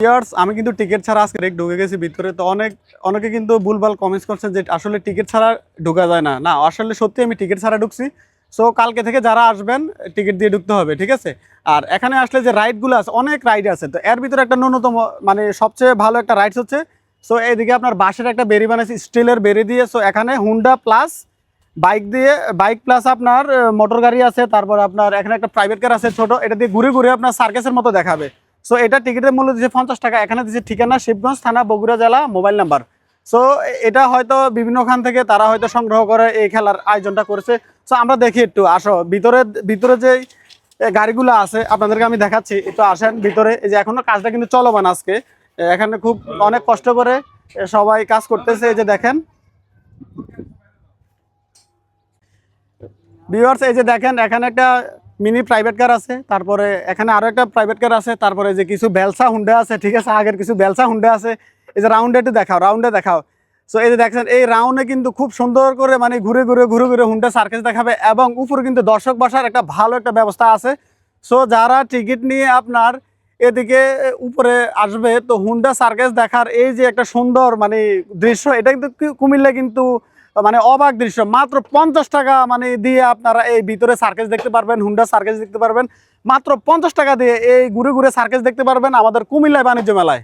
Viewers, আমি কিন্তু ticket ছাড়া আজকে ডিরেক্ট ঢুকে গেছি ভিতরে। তো অনেকে কিন্তু ভুলভাল কমেন্টস করছেন যে আসলে টিকিট ছাড়া ঢোকা যায় না। না, আসলে সত্যি আমি টিকিট ছাড়া ঢুকছি। সো কালকে থেকে যারা আসবেন টিকিট দিয়ে ঢুকতে হবে, ঠিক আছে? আর এখানে আসলে যে রাইডগুলো আছে, অনেক রাইড আছে। তো এর ভিতরে একটা ন্যূনতম মানে সবচেয়ে ভালো একটা রাইডস হচ্ছে, সো এইদিকে আপনার বাঁশের একটা বেরি বানাইছে, স্টিলের বেরি দিয়ে। সো এখানে হুন্ডা প্লাস বাইক দিয়ে, বাইক প্লাস আপনার মোটর গাড়ি আছে, তারপর আপনার এখানে একটা প্রাইভেট কার আছে ছোট, এটা দিয়ে ঘুরে ঘুরে আপনার সার্কাসের মতো দেখাবে। সো এটা টিকিটের মূল্য দিচ্ছে 50 টাকা। এখানে দিচ্ছে ঠিকানা শিবগঞ্জ থানা, বগুড়া জেলা, মোবাইল নাম্বার। সো এটা হয়তো বিভিন্ন খান থেকে তারা হয়তো সংগ্রহ করে এই খেলার আয়োজনটা করেছে। সো আমরা দেখি, একটু আসো ভিতরে। ভিতরে যে গাড়িগুলো আছে আপনাদেরকে আমি দেখাচ্ছি, একটু আসেন ভিতরে। এই যে এখনো কাজটা কিন্তু চলমান আজকে, এখানে খুব অনেক কষ্ট করে সবাই কাজ করতেছে। এই যে দেখেন ভিউয়ার্স, এই যে দেখেন এখানে একটা মিনি প্রাইভেট কার আছে, তারপরে এখানে আরো একটা প্রাইভেট কার আছে, তারপরে যে কিছু বেলসা হুন্ডা আছে, ঠিক আছে? আগের কিছু বেলসা হুন্ডা আছে। এই যে রাউন্ডে একটু দেখাও, রাউন্ডে দেখাও। সো এই যে দেখছেন, এই রাউন্ডে কিন্তু খুব সুন্দর করে মানে ঘুরে ঘুরে ঘুরে ঘুরে হুন্ডা সার্কাস দেখাবে, এবং উপরে কিন্তু দর্শক বসার একটা ভালো একটা ব্যবস্থা আছে। সো যারা টিকিট নিয়ে আপনার এদিকে উপরে আসবে, তো হুন্ডা সার্কাস দেখার এই যে একটা সুন্দর মানে দৃশ্য, এটা কিন্তু কুমিল্লা কিন্তু মানে অবাক দৃশ্য। মাত্র 50 টাকা মানে দিয়ে আপনারা এই ভিতরে সার্কাস দেখতে পারবেন, হুন্ডা সার্কাস দেখতে পারবেন। মাত্র 50 টাকা দিয়ে এই ঘুরে ঘুরে সার্কাস দেখতে পারবেন আমাদের কুমিল্লায় বাণিজ্য মেলায়।